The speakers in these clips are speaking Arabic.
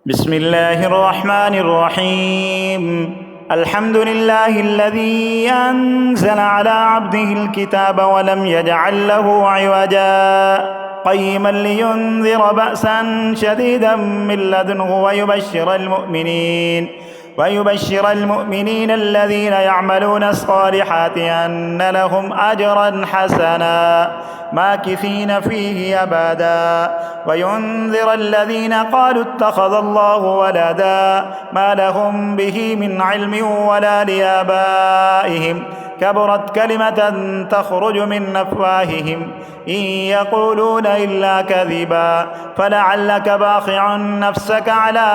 بسم الله الرحمن الرحيم. الحمد لله الذي أنزل على عبده الكتاب ولم يجعل له عوجا قيما لينذر بأسا شديدا من لدنه ويبشر المؤمنين الذين يعملون الصالحات أن لهم أجرا حسنا ماكثين فيه أبدا وينذر الذين قالوا اتخذ الله ولدا ما لهم به من علم ولا لآبائهم كبرت كلمة تخرج من أفواههم إن يقولون إلا كذبا فلعلك باخع نفسك على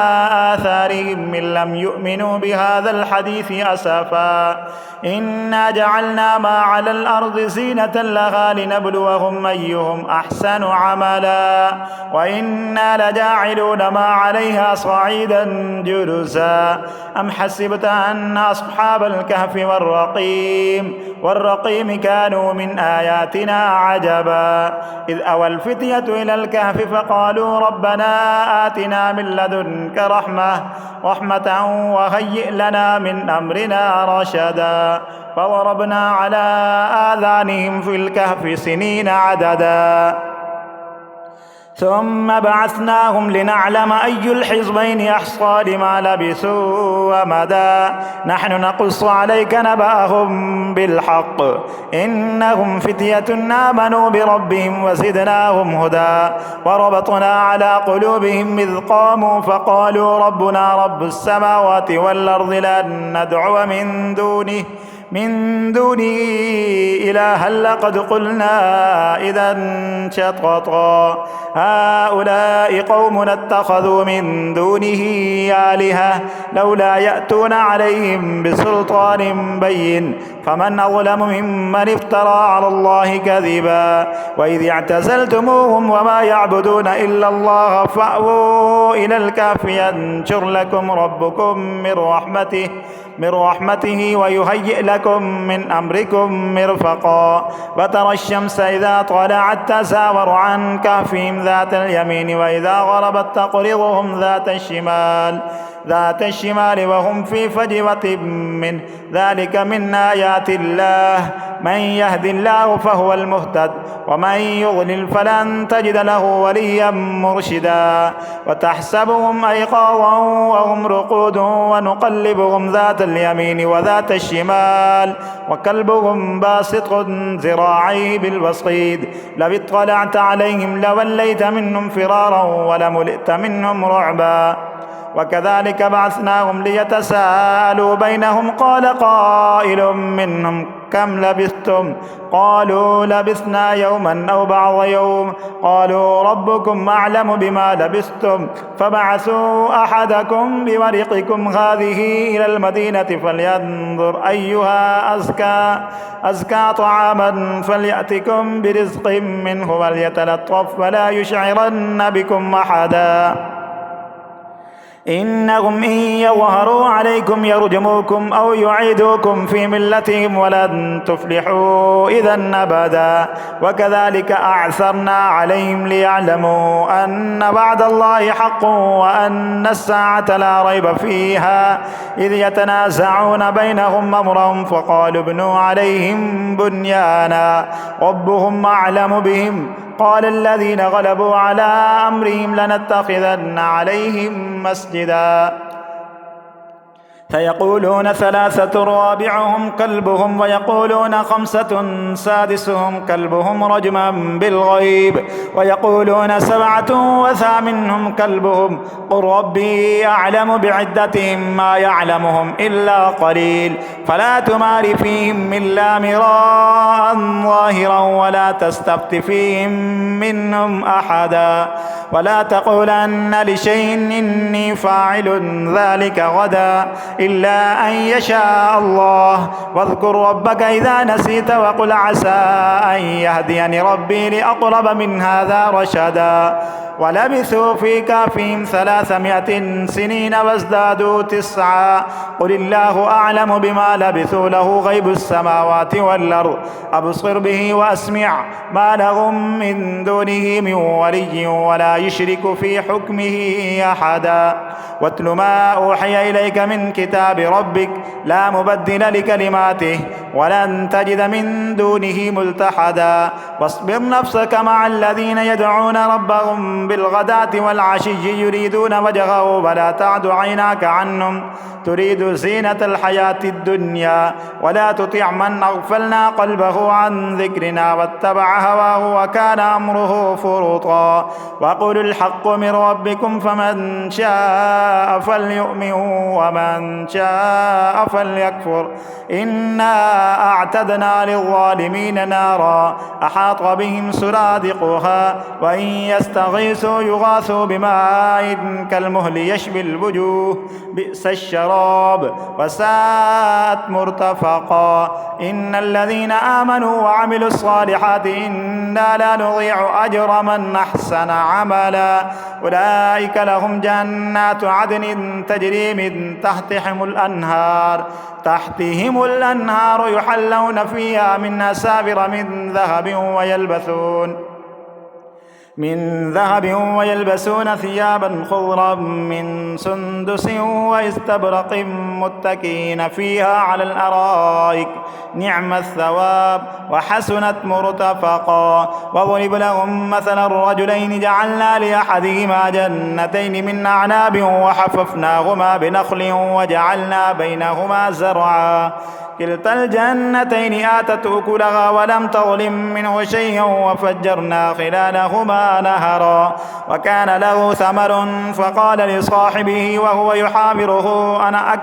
آثارهم من لم يؤمنوا بهذا الحديث أسفا إنا جعلنا ما على الأرض زينة لها لنبلوهم أيهم أحسن عملا وإنا لجاعلون ما عليها صعيدا جرزا أم حسبت أن أصحاب الكهف والرقيم كانوا من آياتنا عجبا إذ أوى الفتية إلى الكهف فقالوا ربنا آتنا من لدنك رحمة وهيئ لنا من أمرنا رشدا فضربنا على آذانهم في الكهف سنين عددا ثم بعثناهم لنعلم أي الحزبين أحصى لما لبثوا أمدا نحن نقص عليك نبأهم بالحق إنهم فتية آمنوا بربهم وزدناهم هدى وربطنا على قلوبهم إذ قاموا فقالوا ربنا رب السماوات والأرض لن ندعو من دونه إلها لقد قلنا إذا شططا هؤلاء قومنا اتخذوا من دونه آلهة لولا يأتون عليهم بسلطان بين فمن أظلم ممن افترى على الله كذبا وإذ اعتزلتموهم وما يعبدون إلا الله فأووا إلى الكهف ينشر لكم ربكم من رحمته ويهيئ لكم من أمركم مرفقا وترى الشمس إذا طلعت تزاور عن كهفهم ذات اليمين وإذا غربت تقرضهم ذات الشمال وهم في فجوة منه ذلك من آيات الله من يهد الله فهو المهتد ومن يضلل فلن تجد له وليا مرشدا وتحسبهم أيقاظا وهم رقود ونقلبهم ذات اليمين وذات الشمال وكلبهم باسط ذراعيه بالوصيد لو اطلعت عليهم لوليت منهم فرارا ولملئت منهم رعبا وكذلك بعثناهم ليتساءلوا بينهم قال قائل منهم كم لبثتم قالوا لبثنا يوما أو بعض يوم قالوا ربكم أعلم بما لبثتم فبعثوا أحدكم بورقكم هذه إلى المدينة فلينظر أيها أزكى طعاما فليأتكم برزق منه وليتلطف ولا يشعرن بكم أحدا إنهم إن يظهروا عليكم يرجموكم أو يعيدوكم في ملتهم ولن تفلحوا إذا أبدا وكذلك أعثرنا عليهم ليعلموا أن وعد الله حق وأن الساعة لا ريب فيها إذ يتنازعون بينهم أمرهم فقالوا ابنوا عليهم بنيانا ربهم أعلم بهم قال الذين غلبوا على أمرهم لنتخذن عليهم مسجدا فيقولون ثلاثة رابعهم كلبهم ويقولون خمسة سادسهم كلبهم رجما بالغيب ويقولون سبعة وثامنهم كلبهم قل ربي أعلم بعدتهم ما يعلمهم إلا قليل فلا تمار فيهم إلا مراء ظاهرا ولا تستفت فيهم منهم أحدا ولا تقولن لشيء إني فاعل ذلك غدا إلا أن يشاء الله واذكر ربك إذا نسيت وقل عسى أن يهديني ربي لأقرب من هذا رشدا ولبثوا في كهفهم 300 سنين وازدادوا 9. قل الله أعلم بما لبثوا له غيب السماوات والأرض أبصر به وأسمع ما لهم من دونه من ولي ولا يشرك في حكمه أحدا. واتل ما أوحي إليك من كتاب ربك لا مبدل لكلماته ولن تجد من دونه ملتحدا. واصبر نفسك مع الذين يدعون ربهم بالغداة والعشي يريدون وجهه ولا تعد عيناك عنهم تريد زينة الحياة الدنيا ولا تطع من أغفلنا قلبه عن ذكرنا واتبع هواه وكان أمره فرطا. وقل الحق من ربكم فمن شاء فليؤمن ومن شاء فليكفر إنا أعتدنا للظالمين نارا أحاط بهم سرادقها وإن يستغيثوا يغاثوا بماء كالمهل يشبي الوجوه بئس الشراب وساءت مرتفقا. إن الذين آمنوا وعملوا الصالحات إنا لا نضيع أجر من أحسن عملا. أولئك لهم جنات عدن تجري من تحتهم الأنهار يحلون فيها من أساور من ذهب ويلبسون ثيابا خضرا من سندس واستبرق متكئين فيها على الأرائك نعم الثواب وحسنت مرتفقا. وضرب لهم مثلا الرجلين جعلنا لأحدهما جنتين من أعناب وحففناهما بنخل وجعلنا بينهما زرعا كلتا الجنتين آتت أكلها ولم تظلم منه شيئا وفجرنا خلالهما نهرا. وكان له ثمر فقال لصاحبه وهو يحاوره أنا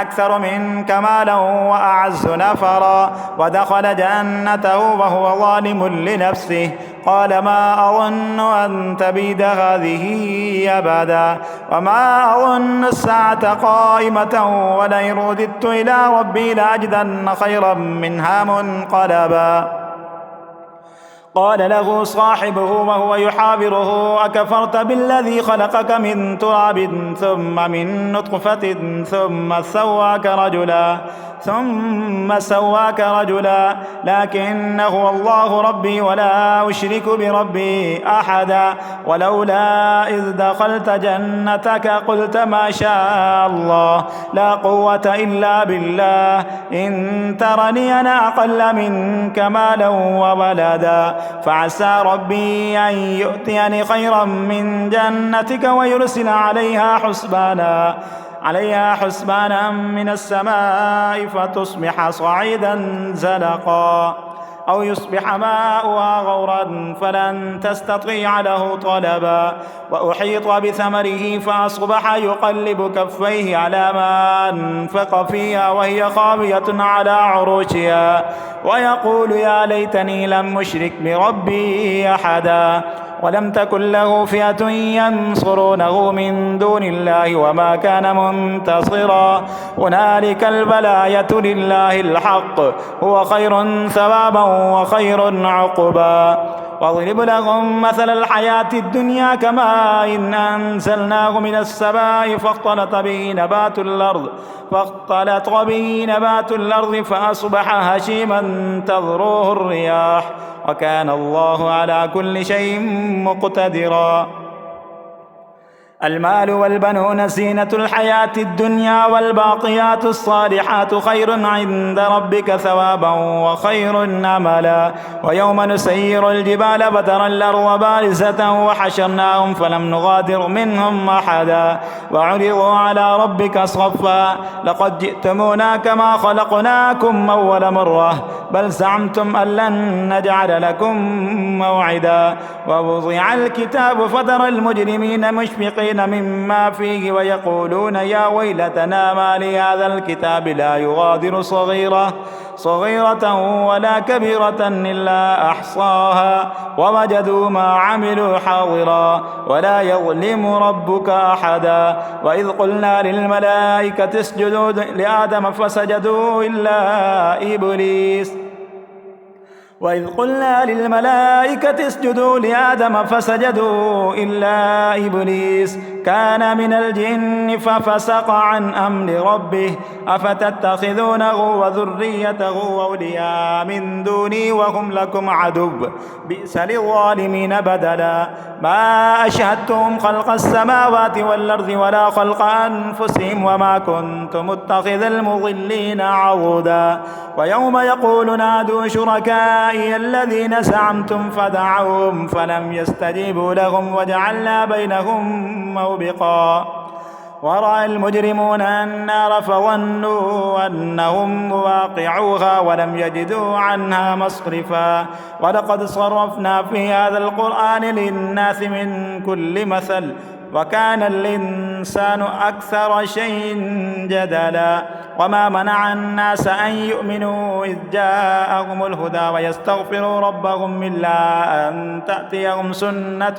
أكثر منك مالا وأعز نفرا. ودخل جنته وهو ظالم لنفسه قال ما أظن أن تبيد هذه أبدا وما أظن الساعة قائمة ولئن رددت إلى ربي لأجدن خيرا منها منقلبا. قال له صاحبه وهو يحاوره أكفرت بالذي خلقك من تراب ثم من نطفة ثم سواك رجلا لكن هو الله ربي ولا أشرك بربي أحدا. ولولا إذ دخلت جنتك قلت ما شاء الله لا قوة إلا بالله إن ترني أنا أقل منك مالا وولدا فعسى ربي أن يؤتيني خيرا من جنتك ويرسل عليها حسبانا من السماء فتصبح صعيدا زلقا أو يصبح ماؤها غورا فلن تستطيع له طلبا. وأحيط بثمره فأصبح يقلب كفيه على ما أنفق فيها وهي خاوية على عروشها ويقول يا ليتني لم أشرك بربي أحدا. ولم تكن له فئة ينصرونه من دون الله وما كان منتصرا. هنالك الولاية لله الحق هو خير ثوابا وخير عقبا. واضرب لهم مثل الحياة الدنيا كماء إن أنزلناه من السماء فاختلط به نبات الأرض فأصبح هشيما تذروه الرياح وكان الله على كل شيء مقتدرا. المال والبنون زينة الحياة الدنيا والباقيات الصالحات خير عند ربك ثوابا وخير أملا. ويوم نسير الجبال فترى الأرض بارزة وحشرناهم فلم نغادر منهم أحدا وعرضوا على ربك صفا لقد جئتمونا كما خلقناكم أول مرة بل زعمتم أن لن نجعل لكم موعدا. ووضع الكتاب فترى المجرمين مشفقين مما فيه ويقولون يا ويلتنا ما لهذا الكتاب لا يغادر صغيرة ولا كبيرة إلا أحصاها ووجدوا ما عملوا حاضرا ولا يظلم ربك أحدا. وإذ قلنا للملائكة اسجدوا لآدم فسجدوا إلا إبليس وإذ قلنا للملائكة اسجدوا لآدم فسجدوا إلا إبليس كان من الجن ففسق عن أمر ربه أفتتخذونه وذريته أولياء من دوني وهم لكم عدو بئس للظالمين بدلا ما أشهدتهم خلق السماوات والأرض ولا خلق أنفسهم وما كنت متخذ المضلين عضدا ويوم يقول نادوا شركائي الذين زعمتم فدعوهم فلم يستجيبوا لهم وجعلنا بينهم موبقا ورأى المجرمون النار فظنوا أنهم مواقعوها ولم يجدوا عنها مصرفا ولقد صرفنا في هذا القرآن للناس من كل مثل وكان الإنسان أكثر شيء جدلا وما منع الناس أن يؤمنوا إذ جاءهم الهدى ويستغفروا ربهم إلا أن تأتيهم سنة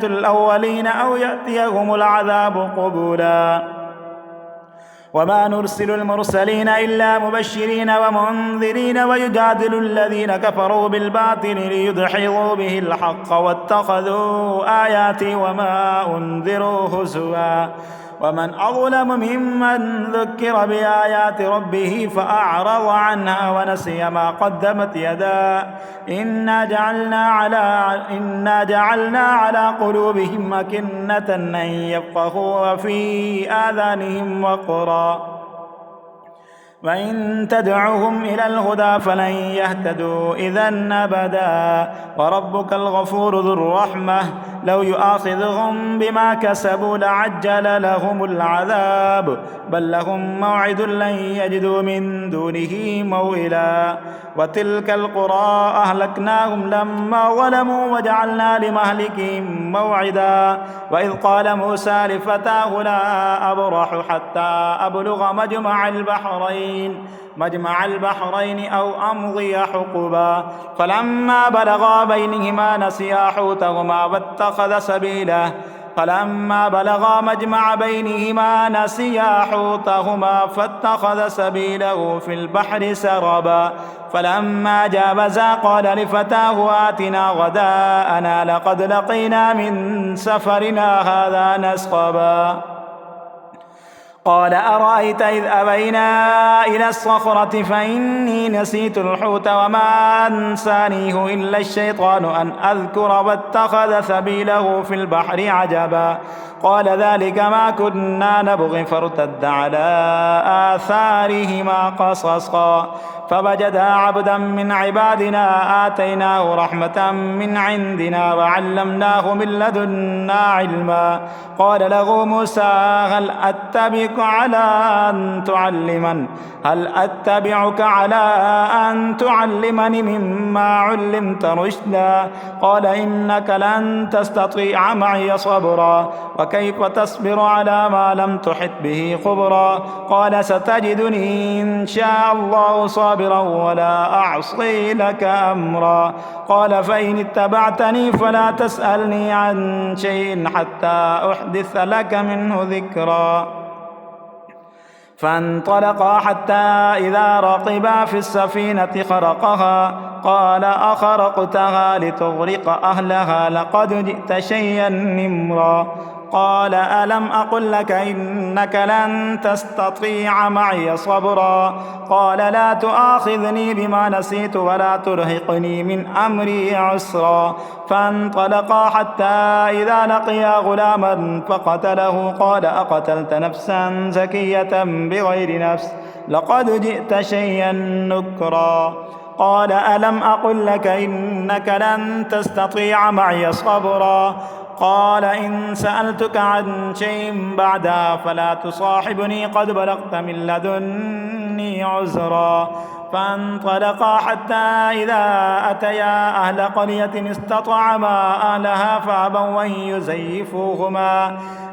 الأولين أو يأتيهم العذاب قبلا وما نرسل المرسلين إلا مبشرين ومنذرين ويجادل الذين كفروا بالباطل ليدحضوا به الحق واتخذوا آياتي وما أنذروا هزوا ومن أظلم ممن ذكر بآيات ربه فأعرض عنها ونسي ما قدمت يداه إنا جعلنا على قلوبهم أكنة أن يفقهوا وفي آذانهم وقرا وإن تدعوهم إلى الهدى فلن يهتدوا إذا أبدا وربك الغفور ذو الرحمة لو يؤاخذهم بما كسبوا لعجل لهم العذاب بل لهم موعد لن يجدوا من دونه موئلا وتلك القرى أهلكناهم لما ظلموا وجعلنا لمهلكهم موعدا وإذ قال موسى لفتاه لا أبرح حتى أبلغ مجمع البحرين أو أمضي حقبا فلما بلغا بينهما نسيا حوتهما واتخذ سبيله فاتخذ سبيله في البحر سربا فلما جاوزا قال لفتاه آتنا غداءنا لقد لقينا من سفرنا هذا نصبا قال أرأيت إذ أبينا إلى الصخرة فإني نسيت الحوت وما أنسانيه إلا الشيطان أن أذكر واتخذ سبيله في البحر عجبا قال ذلك ما كنا نبغي فارتد على آثارهما قصصا فوجدا عبدا من عبادنا آتيناه رحمة من عندنا وعلمناه من لدنا علما قال له موسى هل أتبعك على أن تعلمني مما علمت رشدا قال إنك لن تستطيع معي صبرا وكيف تصبر على ما لم تحط به خبرا قال ستجدني إن شاء الله صابرا ولا أعصي لك أمرا قال فإن اتبعتني فلا تسألني عن شيء حتى أحدث لك منه ذكرا فانطلقا حتى إذا ركبا في السفينة خرقها قال أخرقتها لتغرق أهلها لقد جئت شيئا نمرا قال ألم أقل لك إنك لن تستطيع معي صبرا قال لا تؤاخذني بما نسيت ولا ترهقني من أمري عسرا فانطلقا حتى إذا لقيا غلاما فقتله قال أقتلت نفسا زكية بغير نفس لقد جئت شيئا نكرا قال ألم أقل لك إنك لن تستطيع معي صبرا قال إن سألتك عن شيء بعدها فلا تصاحبني قد بلغت من لدني عذرا فانطلقا حتى إذا أتيا أهل قرية استطعما أهلها فأبوا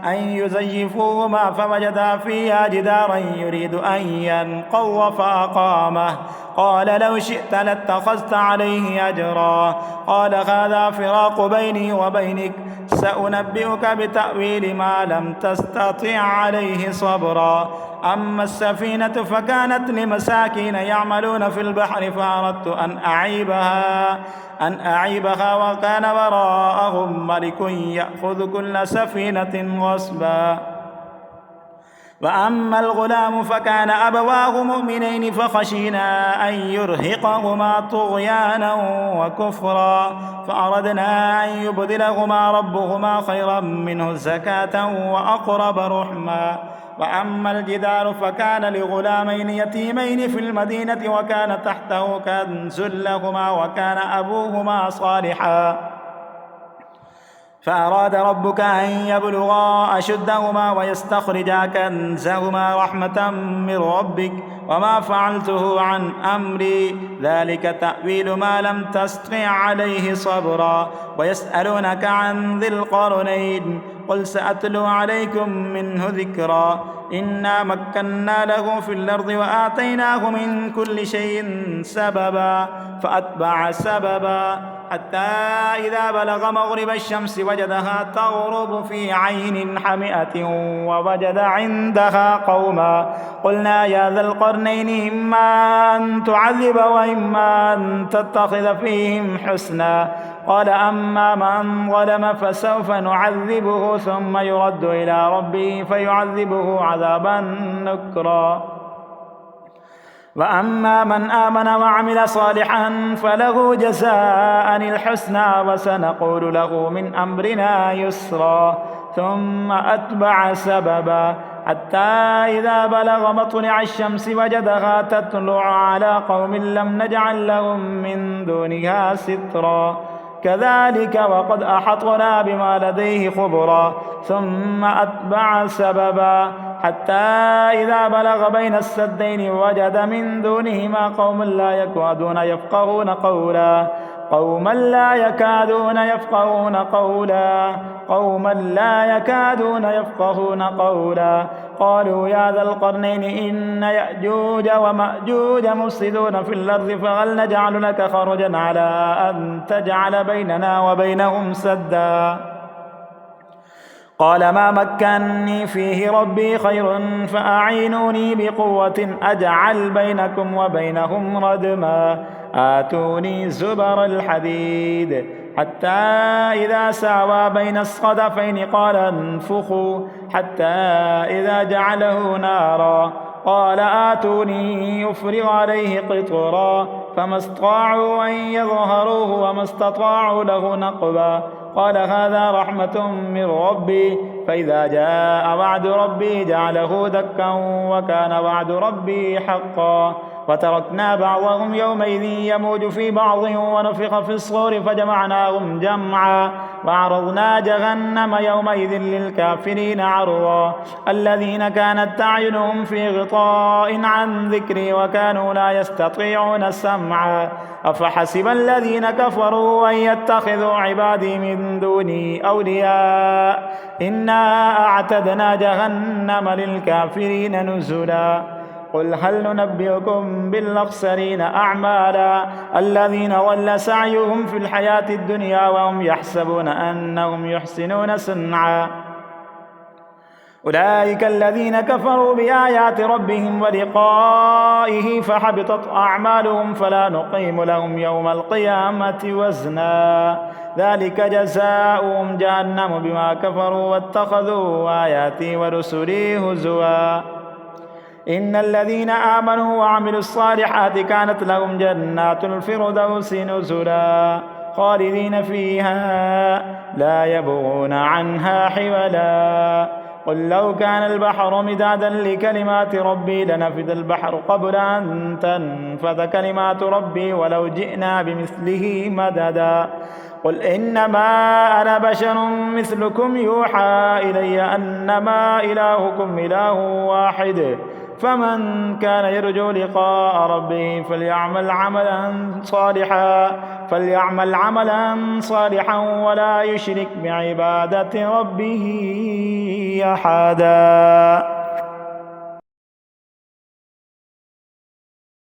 أن يزيفوهما فوجدا فيها جدارا يريد أن ينقض فأقامه قال لو شئت لاتخذت عليه أجرا قال هذا فراق بيني وبينك سأنبئك بتأويل ما لم تستطع عليه صبرا أما السفينة فكانت لمساكين يعملون يعملون في البحر فأردت أن أعيبها وكان وراءهم ملك يأخذ كل سفينة غصبا. وأما الغلام فكان أبواه مؤمنين فخشينا أن يرهقهما طغيانا وكفرا فأردنا أن يبدلهما ربهما خيرا منه زكاة وأقرب رحما. وأما الجدار فكان لغلامين يتيمين في المدينة وكان تحته كنز لهما وكان أبوهما صالحا فأراد ربك أن يبلغا أشدهما ويستخرجا كنزهما رحمة من ربك وما فعلته عن أمري ذلك تأويل ما لم تستطع عليه صبرا. ويسألونك عن ذي القرنين قل سأتلو عليكم منه ذكرا إنا مكنا له في الأرض وآتيناه من كل شيء سببا فأتبع سببا حتى إذا بلغ مغرب الشمس وجدها تغرب في عين حمئة ووجد عندها قوما قلنا يا ذا القرنين إما أن تعذب وإما أن تتخذ فيهم حسنا قال أما من ظلم فسوف نعذبه ثم يرد إلى ربه فيعذبه عذابا نكرا. وأما من آمن وعمل صالحا فله جزاء الحسنى وسنقول له من أمرنا يسرا ثم أتبع سببا حتى إذا بلغ مطلع الشمس وجدها تطلع على قوم لم نجعل لهم من دونها سترا كذلك وقد أحطنا بما لديه خبرا ثم أتبع سببا حتى إذا بلغ بين السدين وجد من دونهما قوما لا يكادون يفقهون قولا قالوا يا ذا القرنين إن يأجوج ومأجوج مفسدون في الأرض فهل نجعل لك خرجا على أن تجعل بيننا وبينهم سدا قال ما مكنني فيه ربي خير فأعينوني بقوة أجعل بينكم وبينهم ردما آتوني زبر الحديد حتى إذا ساوى بين الصدفين قال انفخوا حتى إذا جعله نارا قال آتوني يفرغ عليه قطرا فما استطاعوا أن يظهروه وما استطاعوا له نقبا قال هذا رحمة من ربي فإذا جاء وعد ربي جعله دكا وكان وعد ربي حقا وتركنا بعضهم يومئذ يموج في بعض ونفخ في الصور فجمعناهم جمعا وعرضنا جهنم يومئذ للكافرين عرضا الذين كانت أعينهم في غطاء عن ذكري وكانوا لا يستطيعون سمعا أفحسب الذين كفروا أن يتخذوا عبادي من دوني أولياء إنا أعتدنا جهنم للكافرين نزلا قل هل ننبئكم بالأخسرين أعمالا الذين ضل سعيهم في الحياة الدنيا وهم يحسبون أنهم يحسنون صنعا أولئك الذين كفروا بآيات ربهم ولقائه فحبطت أعمالهم فلا نقيم لهم يوم القيامة وزنا ذلك جزاؤهم جهنم بما كفروا واتخذوا آياتي ورسلي هزوا إن الذين آمنوا وعملوا الصالحات كانت لهم جنات الفردوس نزلا خالدين فيها لا يبغون عنها حولا قل لو كان البحر مدادا لكلمات ربي لنفد البحر قبل أن تنفذ كلمات ربي ولو جئنا بمثله مددا قل إنما أنا بشر مثلكم يوحى إلي أنما إلهكم إله واحد فمن كان يرجو لقاء ربه فليعمل عملا صالحا ولا يشرك بعبادة ربه أحدا.